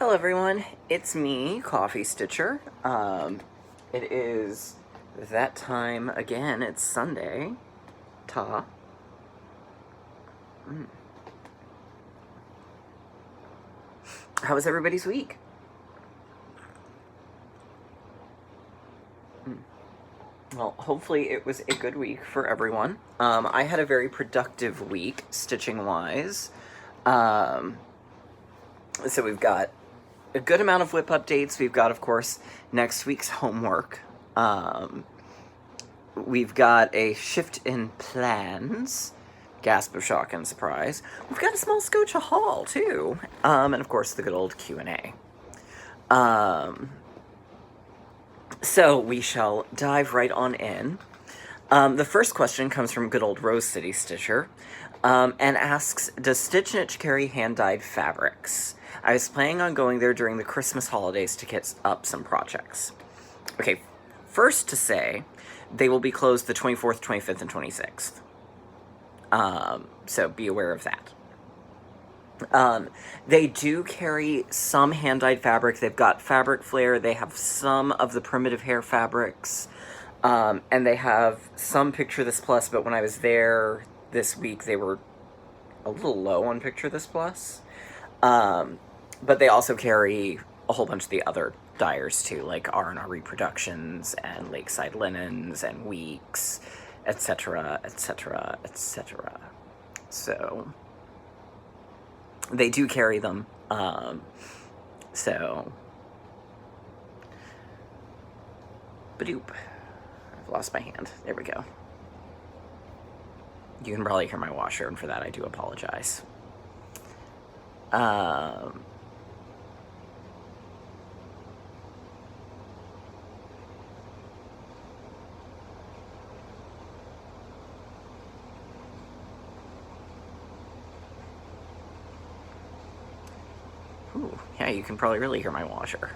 Hello everyone, it's me, Coffee Stitcher. It is that time again, it's Sunday. Ta. How was everybody's week? Well, hopefully it was a good week for everyone. I had a very productive week, stitching-wise. So we've got a good amount of WIP updates. We've got, of course, next week's homework. We've got a shift in plans. Gasp of shock and surprise. We've got a small scotcha haul, too. And, of course, the good old Q&A. So we shall dive right on in. The first question comes from good old Rose City Stitcher, and asks, does Stitch Niche carry hand-dyed fabrics? I was planning on going there during the Christmas holidays to get up some projects. Okay, first to say, they will be closed the 24th, 25th, and 26th. So be aware of that. They do carry some hand-dyed fabric. They've got fabric flare. They have some of the primitive hair fabrics. And they have some Picture This Plus, but when I was there this week, they were a little low on Picture This Plus. But they also carry a whole bunch of the other dyers, too, like R&R Reproductions and Lakeside Linens and Weeks, etc., etc., etc. So they do carry them. So, badoop. I've lost my hand. There we go. You can probably hear my washer, and for that I do apologize. Ooh, yeah, you can probably really hear my washer.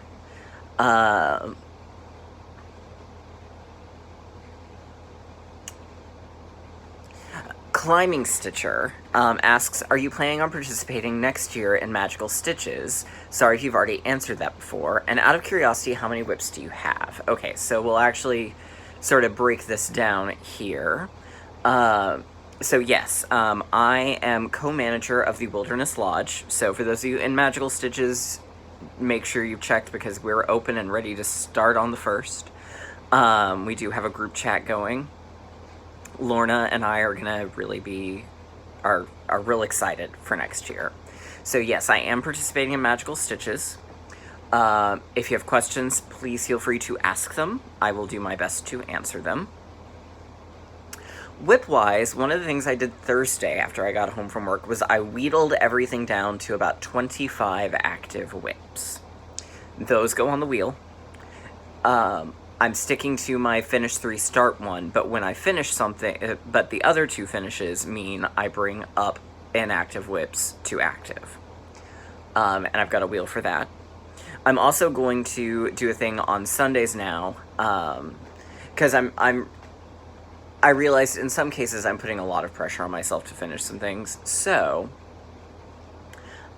Climbing Stitcher asks, are you planning on participating next year in Magical Stitches? Sorry if you've already answered that before. And out of curiosity, how many WIPs do you have? Okay, so we'll actually sort of break this down here. So yes, I am co-manager of the Wilderness Lodge. So for those of you in Magical Stitches, make sure you've checked because we're open and ready to start on the 1st. We do have a group chat going. Lorna and I are gonna really be are real excited for next year. So yes, I am participating in Magical Stitches. If you have questions, please feel free to ask them. I will do my best to answer them. WIP-wise, one of the things I did Thursday after I got home from work was I wheedled everything down to about 25 active WIPs. Those go on the wheel. I'm sticking to my finish 3 start 1, but when I finish something, but the other 2 finishes mean I bring up inactive WIPs to active. And I've got a wheel for that. I'm also going to do a thing on Sundays now, because I realized in some cases I'm putting a lot of pressure on myself to finish some things, so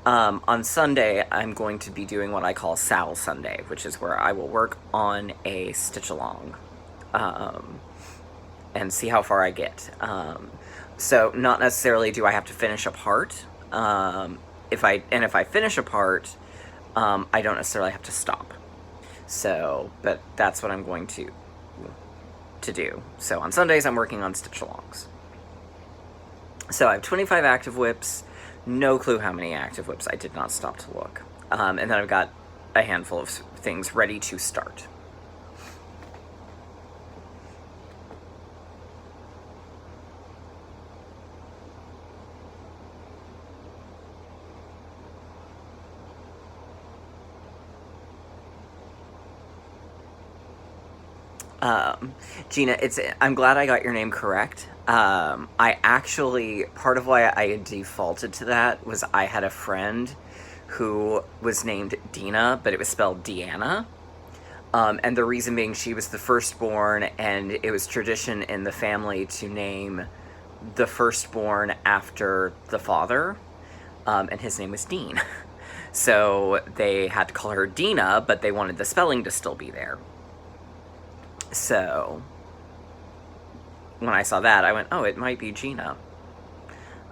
on Sunday, I'm going to be doing what I call Sal Sunday, which is where I will work on a stitch-along, and see how far I get. So not necessarily do I have to finish a part. If I finish a part, I don't necessarily have to stop. So, but that's what I'm going to do. So on Sundays, I'm working on stitch-alongs. So I have 25 active WIPs. No clue how many active WIPs. I did not stop to look. And then I've got a handful of things ready to start. Gina, I'm glad I got your name correct. I actually, part of why I defaulted to that was I had a friend who was named Dina, but it was spelled Deanna. And the reason being she was the firstborn, and it was tradition in the family to name the firstborn after the father, and his name was Dean. So they had to call her Dina, but they wanted the spelling to still be there. So when I saw that, I went, oh, it might be Gina.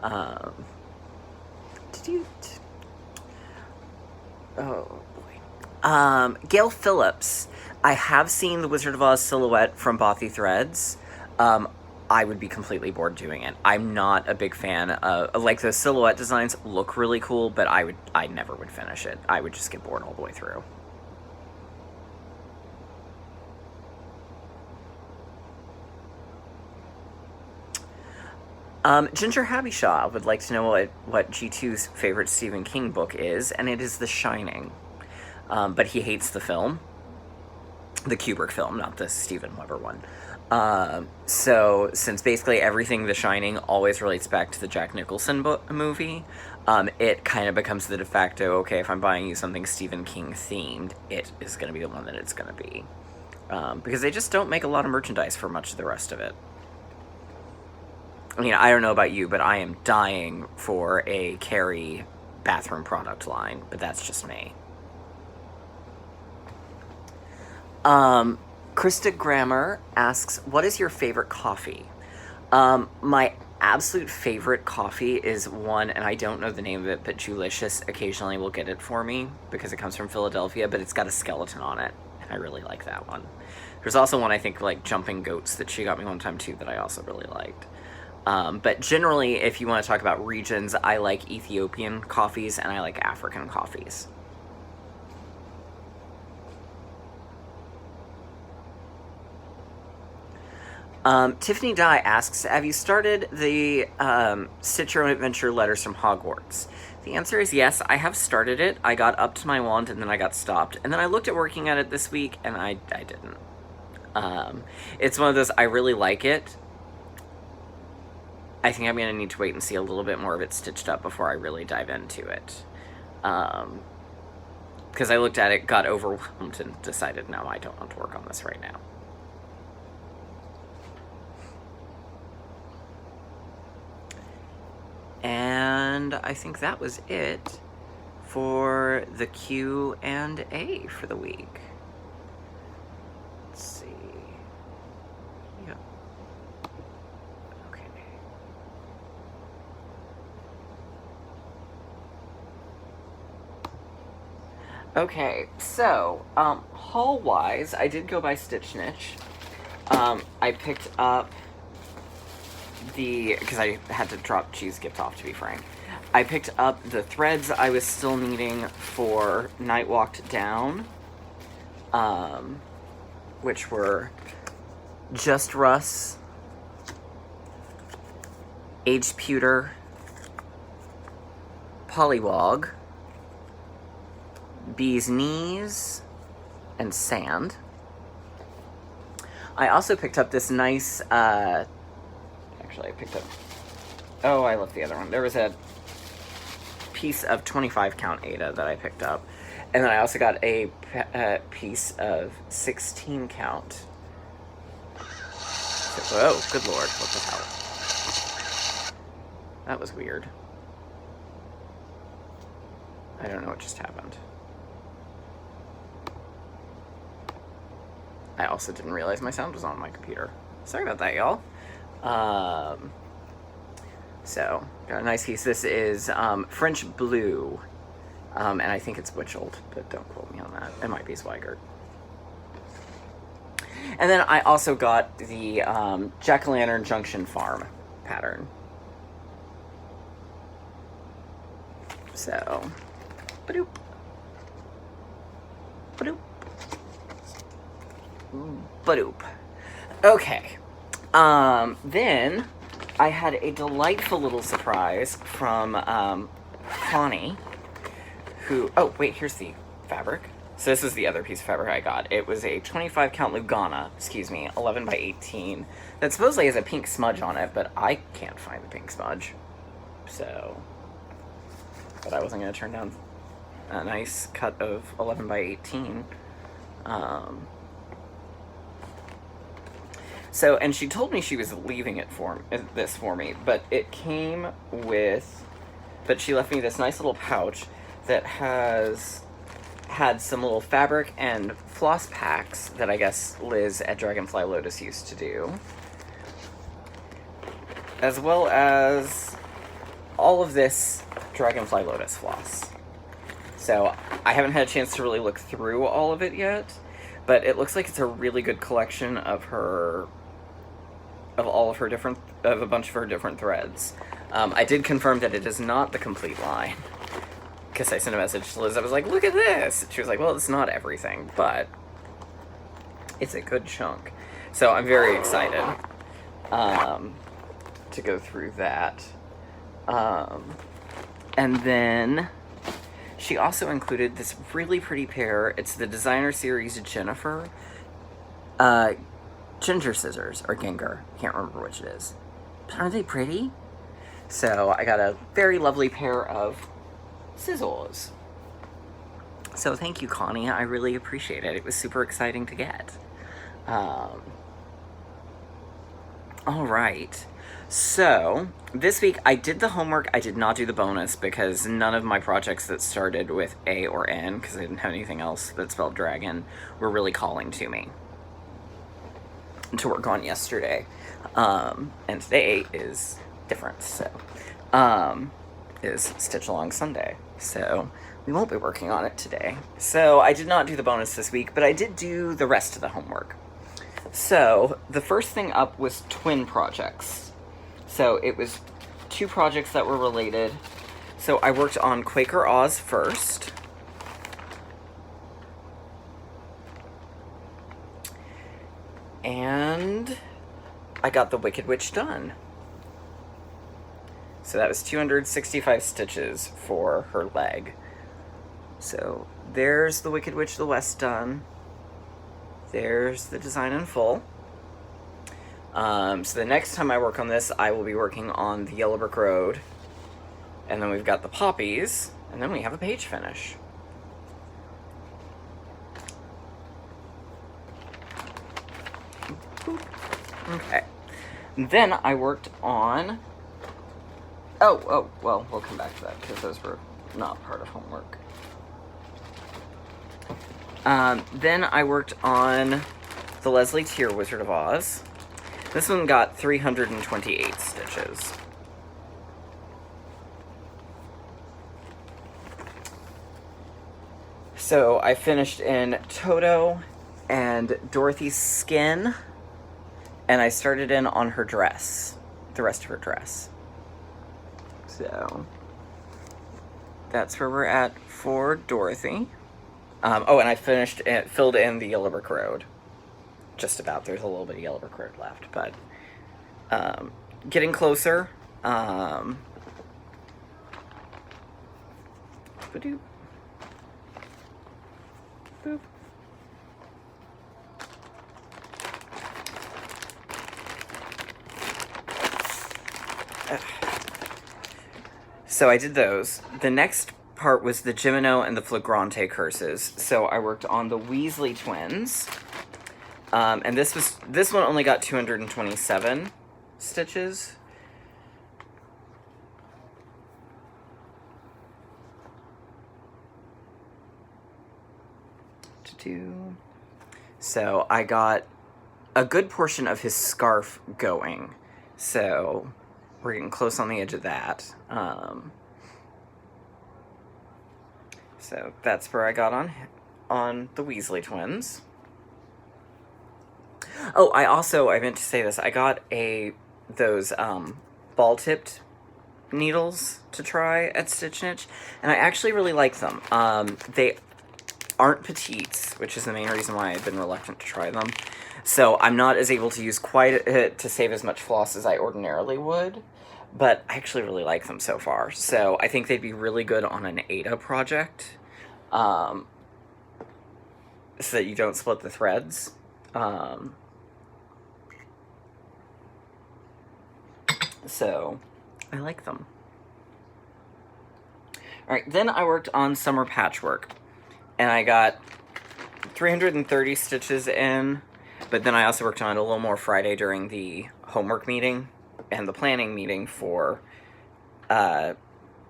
Oh, boy. Gail Phillips. I have seen the Wizard of Oz silhouette from Bothy Threads. I would be completely bored doing it. I'm not a big fan of, like, the silhouette designs look really cool, but I never would finish it. I would just get bored all the way through. Ginger Habishaw would like to know what G2's favorite Stephen King book is, and it is The Shining. But he hates the film. The Kubrick film, not the Steven Weber one. So, since basically everything The Shining always relates back to the Jack Nicholson movie, it kind of becomes the de facto, okay, if I'm buying you something Stephen King themed, it is going to be the one that it's going to be. Because they just don't make a lot of merchandise for much of the rest of it. I mean, I don't know about you, but I am dying for a Carrie bathroom product line, but that's just me. Krista Grammer asks, what is your favorite coffee? My absolute favorite coffee is one, and I don't know the name of it, but Julicious occasionally will get it for me because it comes from Philadelphia, but it's got a skeleton on it, and I really like that one. There's also one, I think, like Jumping Goats that she got me one time too that I also really liked. But generally, if you want to talk about regions, I like Ethiopian coffees and I like African coffees. Tiffany Dye asks, have you started the Stitch Your Own Adventure Letters from Hogwarts? The answer is yes, I have started it. I got up to my wand and then I got stopped. And then I looked at working at it this week and I didn't. It's one of those, I really like it. I think I'm going to need to wait and see a little bit more of it stitched up before I really dive into it. Because I looked at it, got overwhelmed, and decided, no, I don't want to work on this right now. And I think that was it for the Q&A for the week. Let's see. Yeah. Okay. Okay, so, haul-wise, I did go by Stitch Niche. I picked up because I had to drop Cheese Gift off, to be frank. I picked up the threads I was still needing for Night Walked Down, which were Just Russ, Aged Pewter, Pollywog, Bee's Knees, and Sand. I also picked up this nice, actually I picked up, oh, I left the other one. There was a piece of 25 count Ada that I picked up. And then I also got a piece of 16 count. Oh, good lord, what the hell? That was weird. I don't know what just happened. I also didn't realize my sound was on my computer. Sorry about that, y'all. So, got a nice piece. This is French Blue. And I think it's Witchold, but don't quote me on that. It might be Swigert. And then I also got the Jack-o'-lantern Junction Farm pattern. So, ba-doop. Ba-doop. Ba-doop. Okay. Then I had a delightful little surprise from Connie, who, oh, wait, here's the fabric. So this is the other piece of fabric I got. It was a 25 count Lugana, 11 by 18, that supposedly has a pink smudge on it, but I can't find the pink smudge. So, but I wasn't going to turn down a nice cut of 11 by 18. So, and she told me she was leaving it this for me, but it came with, but she left me this nice little pouch that has had some little fabric and floss packs that I guess Liz at Dragonfly Lotus used to do, as well as all of this Dragonfly Lotus floss. So I haven't had a chance to really look through all of it yet, but it looks like it's a really good collection of a bunch of her different threads. I did confirm that it is not the complete line, because I sent a message to Liz. I was like, look at this. She was like, well, it's not everything, but it's a good chunk. So I'm very excited to go through that. And then she also included this really pretty pair. It's the designer series Jennifer. Ginger scissors, or Ginger. Can't remember which it is. But aren't they pretty? So I got a very lovely pair of scissors. So thank you, Connie. I really appreciate it. It was super exciting to get. All right. So this week I did the homework. I did not do the bonus because none of my projects that started with A or N, because I didn't have anything else that spelled dragon, were really calling to me to work on yesterday. And today is different, so is Stitch Along Sunday. So we won't be working on it today. So I did not do the bonus this week, but I did do the rest of the homework. So the first thing up was twin projects. So it was 2 projects that were related. So I worked on Quaker Oz first. And I got the Wicked Witch done. So that was 265 stitches for her leg. So there's the Wicked Witch of the West done. There's the design in full. So the next time I work on this, I will be working on the Yellow Brick Road. And then we've got the poppies. And then we have a page finish. Okay. Then I worked on... well, we'll come back to that because those were not part of homework. Then I worked on the Leslie Tier Wizard of Oz. This one got 328 stitches. So I finished in Toto and Dorothy's skin, and I started in on her dress, the rest of her dress. So that's where we're at for Dorothy. And I filled in the Yellow Brick Road. Just about. There's a little bit of Yellow Brick Road left, but getting closer. Ba-doop. Boop. So I did those. The next part was the Gimino and the Flagrante curses. So I worked on the Weasley twins. And this one only got 227 stitches. So I got a good portion of his scarf going. So we're getting close on the edge of that. So that's where I got on the Weasley twins. Oh, I meant to say this. I got those ball-tipped needles to try at Stitch Niche, and I actually really like them. They aren't petites, which is the main reason why I've been reluctant to try them. So I'm not as able to use to save as much floss as I ordinarily would, but I actually really like them so far. So I think they'd be really good on an Ada project, so that you don't split the threads. So I like them. Alright, then I worked on Summer Patchwork, and I got 330 stitches in, but then I also worked on it a little more Friday during the homework meeting and the planning meeting for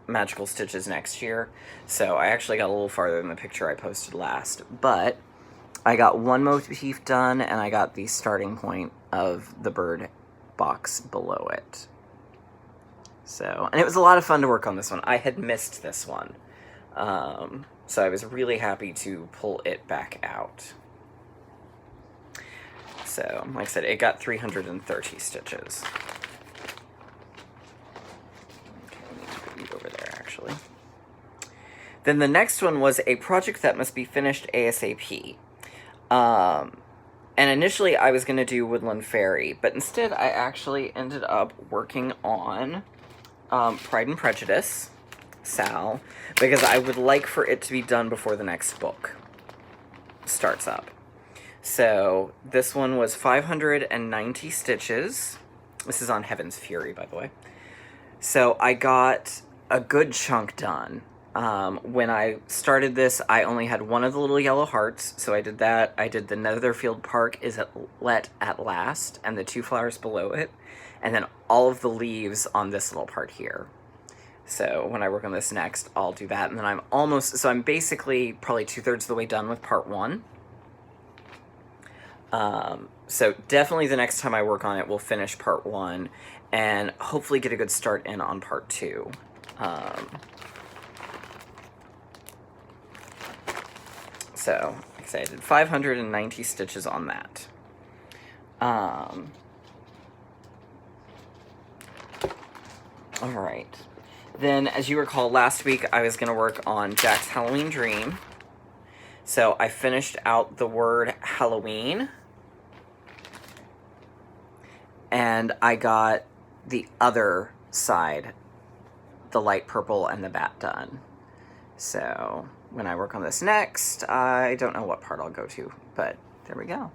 magical stitches next year, so I actually got a little farther than the picture I posted last, but I got one motif done, and I got the starting point of the bird box below it. So, and it was a lot of fun to work on this one. I had missed this one, so I was really happy to pull it back out. So, like I said, it got 330 stitches. Okay, I need to put you over there, actually. Then the next one was a project that must be finished ASAP. And initially I was going to do Woodland Fairy, but instead I actually ended up working on Pride and Prejudice, Sal, because I would like for it to be done before the next book starts up. So this one was 590 stitches. This is on Heaven's Fury, by the way. So I got a good chunk done. When I started this, I only had one of the little yellow hearts, so I did that. I did the Netherfield Park is let at last, and the 2 flowers below it, and then all of the leaves on this little part here. So when I work on this next, I'll do that, and then I'm basically probably 2/3 of the way done with part 1. So definitely the next time I work on it, we'll finish part 1, and hopefully get a good start in on part 2. So, like I said, I did 590 stitches on that. Alright. Then, as you recall, last week I was going to work on Jack's Halloween Dream. So, I finished out the word Halloween. And I got the other side, the light purple and the bat done. So, when I work on this next, I don't know what part I'll go to, but there we go.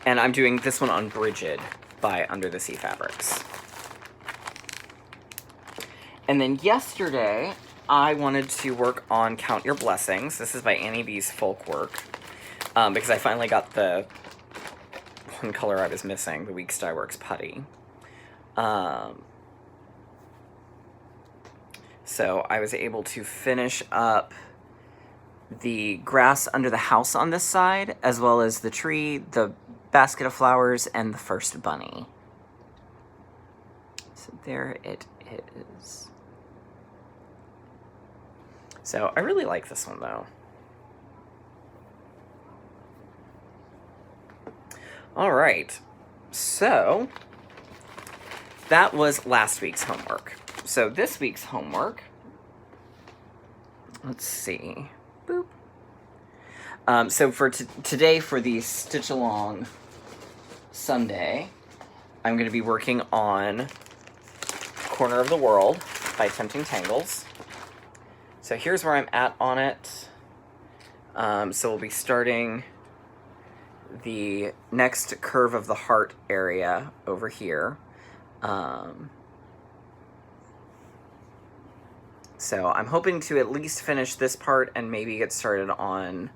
And I'm doing this one on Brigid by Under the Sea Fabrics. And then yesterday, I wanted to work on Count Your Blessings. This is by Annie B's Folk Work, because I finally got the one color I was missing, the Weeks Dye Works Putty. So I was able to finish up the grass under the house on this side, as well as the tree, the basket of flowers, and the first bunny. So there it is. So I really like this one, though. All right, so that was last week's homework. So this week's homework, let's see, boop. So for today, for the Stitch Along Sunday, I'm going to be working on Corner of the World by Tempting Tangles. So here's where I'm at on it. So we'll be starting the next curve of the heart area over here. So I'm hoping to at least finish this part and maybe get started on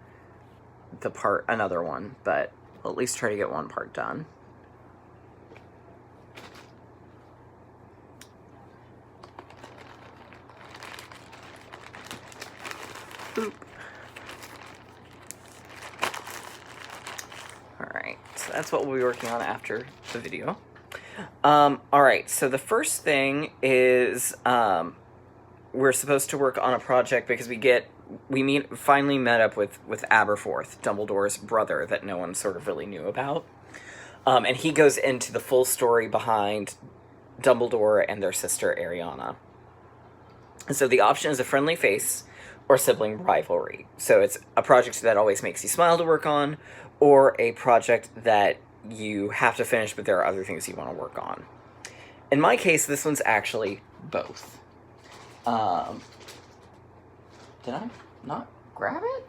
another one, but we'll at least try to get one part done. Boop. Alright, so that's what we'll be working on after the video. Alright, so the first thing is we're supposed to work on a project because we finally met up with Aberforth, Dumbledore's brother that no one sort of really knew about. And he goes into the full story behind Dumbledore and their sister Ariana. And so the option is a friendly face or sibling rivalry. So it's a project that always makes you smile to work on, or a project that you have to finish, but there are other things you want to work on. In my case, this one's actually both. Did I not grab it?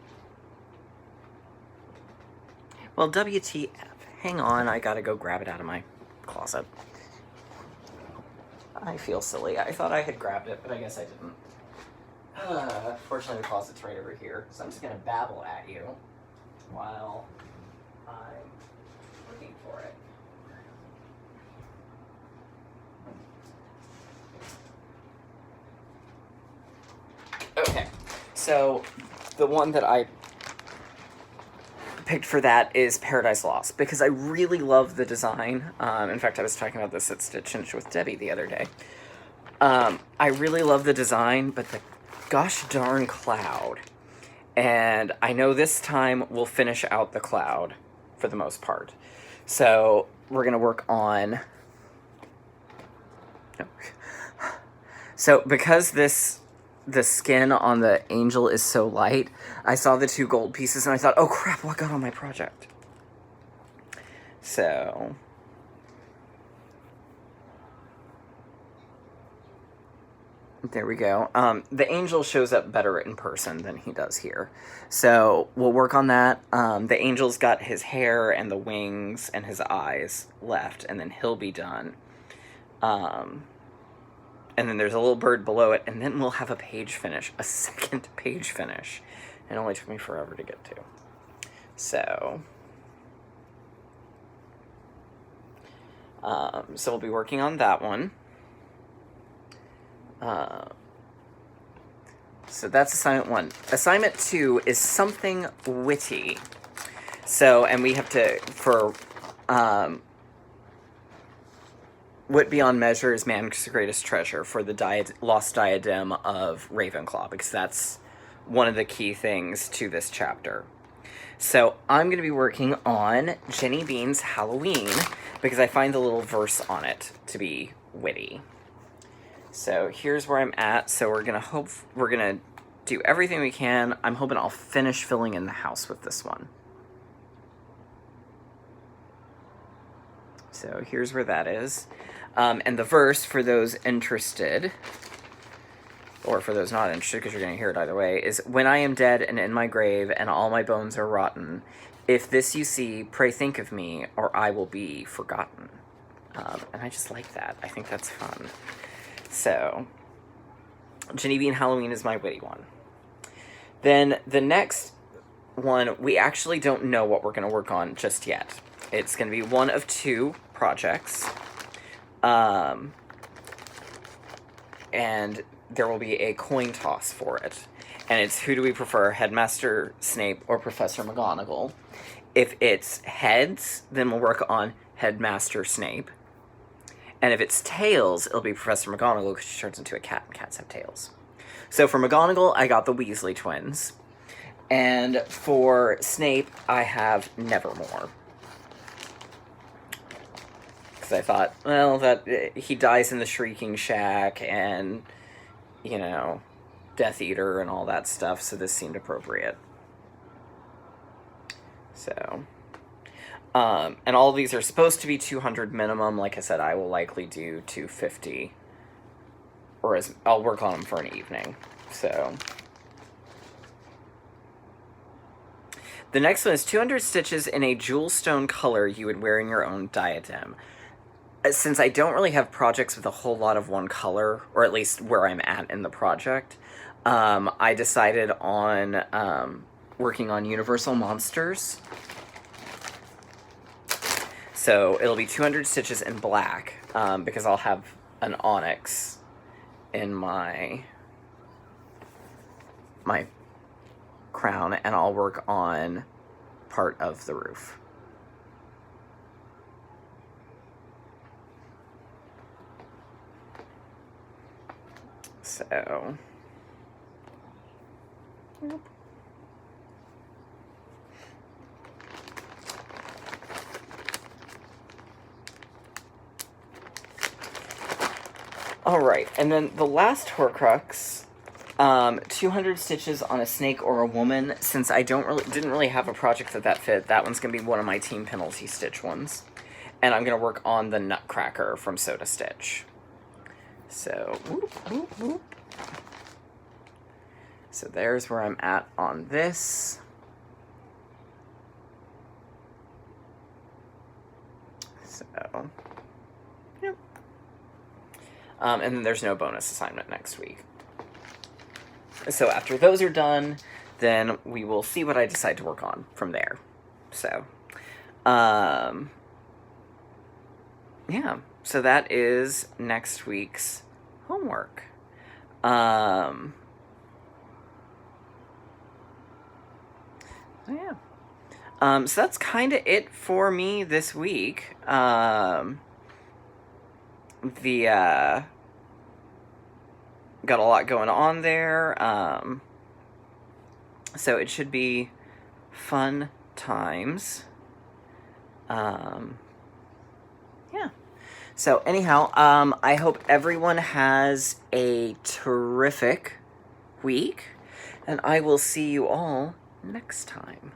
Well, WTF. Hang on, I gotta go grab it out of my closet. I feel silly. I thought I had grabbed it, but I guess I didn't. Fortunately, the closet's right over here, so I'm just gonna babble at you while I'm looking for it. Okay, so the one that I picked for that is Paradise Lost, because I really love the design. In fact, I was talking about this at Stitch and with Debbie the other day. I really love the design, but the gosh darn cloud. And I know this time we'll finish out the cloud for the most part. So we're going to work on... No. So because the skin on the angel is so light, I saw the 2 gold pieces and I thought, oh crap, what got on my project? So... there we go. The angel shows up better in person than he does here. So we'll work on that. The angel's got his hair and the wings and his eyes left, and then he'll be done. And then there's a little bird below it, and then we'll have a page finish, a second page finish. It only took me forever to get to. So we'll be working on that one. So that's assignment 1. Assignment 2 is something witty. So, and we have to, for, Wit Beyond Measure is man's greatest treasure for the lost diadem of Ravenclaw, because that's one of the key things to this chapter. So I'm going to be working on Jenny Bean's Halloween, because I find the little verse on it to be witty. So here's where I'm at. So we're gonna do everything we can. I'm hoping I'll finish filling in the house with this one. So here's where that is. And the verse, for those interested, or for those not interested, because you're gonna hear it either way, is, when I am dead and in my grave and all my bones are rotten, if this you see, pray think of me, or I will be forgotten. And I just like that. I think that's fun. So, Jenny Bean Halloween is my witty one. Then the next one, we actually don't know what we're going to work on just yet. It's going to be one of 2 projects. And there will be a coin toss for it. And it's, who do we prefer, Headmaster Snape or Professor McGonagall? If it's heads, then we'll work on Headmaster Snape. And if it's tails, it'll be Professor McGonagall, because she turns into a cat, and cats have tails. So for McGonagall, I got the Weasley twins. And for Snape, I have Nevermore. Because I thought, well, that he dies in the Shrieking Shack, and, you know, Death Eater and all that stuff, so this seemed appropriate. So... and all of these are supposed to be 200 minimum. Like I said, I will likely do 250. Or I'll work on them for an evening. So. The next one is 200 stitches in a jewel stone color you would wear in your own diadem. Since I don't really have projects with a whole lot of one color, or at least where I'm at in the project, I decided on working on Universal Monsters. So it'll be 200 stitches in black, because I'll have an onyx in my crown, and I'll work on part of the roof. So... Alright, and then the last Horcrux, 200 stitches on a snake or a woman. Since I didn't really have a project that fit, that one's going to be one of my team penalty stitch ones. And I'm going to work on the Nutcracker from Soda Stitch. So, whoop, whoop, whoop. So there's where I'm at on this. So, yep. And then there's no bonus assignment next week. So after those are done, then we will see what I decide to work on from there. So, yeah, so that is next week's homework. Yeah. So that's kind of it for me this week. Got a lot going on there. So it should be fun times. Yeah. So anyhow, I hope everyone has a terrific week, and I will see you all next time.